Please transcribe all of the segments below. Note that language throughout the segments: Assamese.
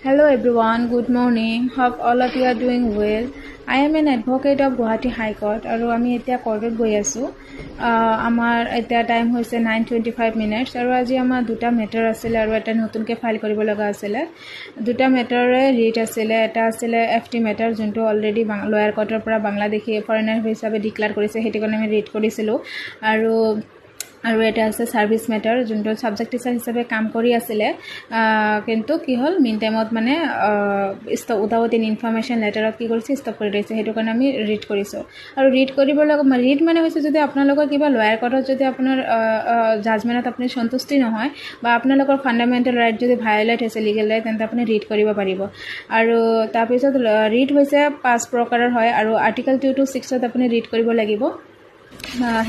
Hello everyone, good morning. Hope all of you are doing well. I am an advocate of Guwahati High Court আৰু আমি এতিয়া কোৰ্টত গৈ আছো। আমাৰ এতিয়া টাইম হৈছে 9:25 আৰু আজি আমাৰ দুটা মেটাৰ আছিল আৰু এটা নতুনকৈ ফাইল কৰিব লগা আছিল। দুটা মেটাৰে ৰিট আছিল। এটা আছিল FT মেটাৰ যোনটো অলৰেডি লয়াৰ কোৰ্টৰ পৰা বাংলাদেশী ফৰেনাৰ হিচাপে ডিক্লেয়াৰ কৰিছে, সেইটো কাৰণে আমি ৰিট কৰিছিলোঁ। আৰু এটা আছে সাৰ্ভিস মেটাৰ যোনটো সাবজেক্ট টিচাৰ হিচাপে কাম কৰি আছিল, কিন্তু কি হ'ল মিন টাইমত মানে উইদাউট এনি ইনফৰমেশ্যন লেটাৰত কি কৰিছে ষ্টপ কৰি দিছে, সেইটো কাৰণে আমি ৰিড কৰিছোঁ। আৰু ৰিড কৰিব লগা ৰিড মানে হৈছে যদি আপোনালোকৰ কিবা লয়াৰ কোৰ্টত যদি আপোনাৰ জাজমেণ্টত আপুনি সন্তুষ্টি নহয় বা আপোনালোকৰ ফাণ্ডামেণ্টেল ৰাইট যদি ভায়লেট হৈছে লিগেল ৰাইট, তেন্তে আপুনি ৰিড কৰিব পাৰিব। আৰু তাৰপিছত ৰিড হৈছে 5 প্ৰকাৰৰ হয় আৰু আৰ্টিকল 2 to 6ত আপুনি ৰিড কৰিব লাগিব।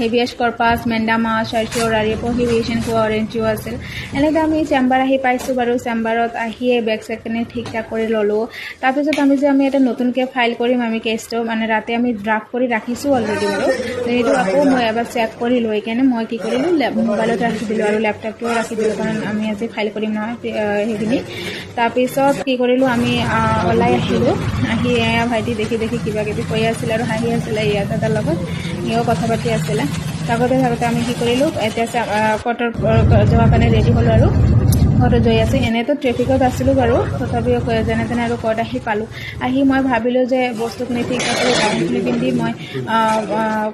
হেভিয়াছ কৰ্পাছ, মেণ্ডামা, চাৰ্চিঅ'ৰাৰি, প্ৰহিবিশ্যন কোৱাৰেণ্টিও আছিল। এনেকৈ আমি চেম্বাৰ আহি পাইছোঁ বাৰু। চেম্বাৰত আহিয়ে বেগ চেকখিনি ঠিক ঠাক কৰি ল'লোঁ। তাৰপিছত আমি এটা নতুনকৈ ফাইল কৰিম আমি কেছটো, মানে ৰাতি আমি ড্ৰাফ্ট কৰি ৰাখিছোঁ অলৰেডি বাৰু। সেইটো আকৌ মই এবাৰ চেক কৰি লৈ কেনে মই কি কৰিলোঁ, মোবাইলত ৰাখি দিলোঁ আৰু লেপটপটো ৰাখি দিলোঁ, কাৰণ আমি আজি ফাইল কৰিম নহয় সেইখিনি। তাৰপিছত কি কৰিলোঁ, আমি ওলাই আহিলোঁ। আহি ভাইটি দেখি কিবা কিবি কৈ আছিলে আৰু হাঁহি আছিলে ইয়াত এটাৰ লগত, সিও কথা পাতি আছিলে। থাকোঁতে আমি কি কৰিলোঁ, এতিয়া কোৰ্টৰ যোৱাৰ কাৰণে ৰেডি হ'লোঁ আৰু কোৰ্টত গৈ আছোঁ। এনেতো ট্ৰেফিকত আছিলোঁ বাৰু, তথাপিও যেনে তেনে আৰু কোৰ্ট আহি পালোঁ। আহি মই ভাবিলোঁ যে বস্তুখিনি ঠিক আছে, গাউনখিনি পিন্ধি মই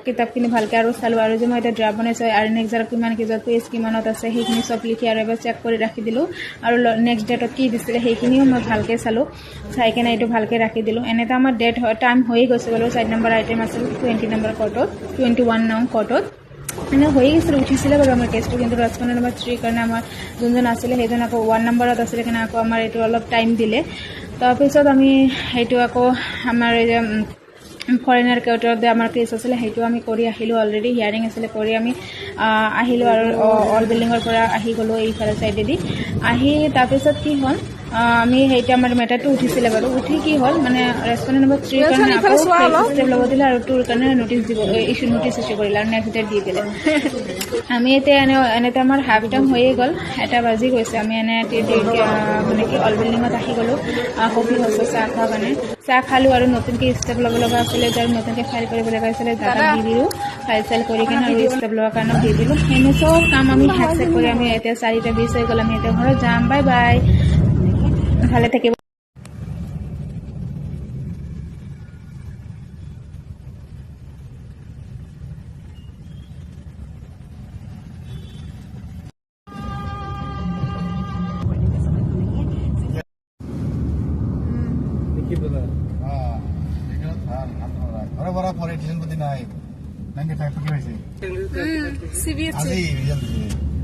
কিতাপখিনি ভালকৈ আৰু চালোঁ আৰু যে মই এতিয়া ড্ৰাফ্ট বনাইছোঁ আৰু নেক্সট ডেটত কিমান কেজত পেজ কিমানত আছে সেইখিনি চব লিখি আৰু এবাৰ চেক কৰি ৰাখি দিলোঁ। আৰু নেক্সট ডেটত কি দিছিলে সেইখিনিও মই ভালকৈ চালোঁ, চাই কেনে এইটো ভালকৈ ৰাখি দিলোঁ। এনেতো আমাৰ টাইম হৈয়ে গৈছে বাৰু। 4 নম্বৰ আইটেম আছিল 20 নম্বৰ কোৰ্টত, 21 নং কোৰ্টত মানে হৈ গৈছিলে, উঠিছিলে বাৰু আমাৰ কেছটো, কিন্তু ৰেছপণ্ডেণ্ট নম্বৰ 3 কাৰণে আমাৰ যোনজন আছিলে সেইজন আকৌ 1 নম্বৰত আছিলে, কাৰণে আকৌ আমাৰ এইটো অলপ টাইম দিলে। তাৰপিছত আমি সেইটো আকৌ আমাৰ ফৰেনাৰ কোৰ্টত আমাৰ কেছ আছিলে সেইটো আমি কৰি আহিলোঁ। অলৰেডি হিয়াৰিং আছিলে, কৰি আমি আহিলোঁ আৰু অল বিল্ডিঙৰ পৰা আহি গ'লোঁ এইফালে ছাইডেদি আহি। তাৰপিছত কি হ'ল, আমি সেইটো আমাৰ মেটাৰটো উঠিছিলে বাৰু। উঠি কি হ'ল মানে ৰেছপণ্ডেণ্ট নম্বৰ 3 কাৰণে আকৌ ষ্টেপ ল'ব দিলে আৰু 2ৰ কাৰণে নটিচ ইছ্যু কৰিলে আৰু নেক্সট ডেট দি দিলে। আমি এতিয়া এনেতে আমাৰ হাফ টাইম হৈয়ে গ'ল, 1 বাজি গৈছে। আমি মানে কি অল বিল্ডিঙত আহি গ'লোঁ। কফি হৈছে চাহ খোৱাৰ কাৰণে, চাহ খালোঁ আৰু নতুনকৈ ষ্টেপ ল'ব লগা আছিলে, যাৰ নতুনকৈ ফাইল কৰিব লগা আছিলে দাদাক দি দিলোঁ। ফাইল চাইল কৰি কিনে আৰু ষ্টেপ লোৱাৰ কাৰণে দি দিলোঁ। এনে চব কাম আমি হেক চেক কৰি আমি এতিয়া 4:20 হৈ গ'ল। আমি এতিয়া ঘৰত যাম। বাই বাই, ভালে থাকিব। বৰা ফৰ এডিশন প্ৰতি নাই 95 কি হৈছে আজি ৰিজাল্ট দিছে।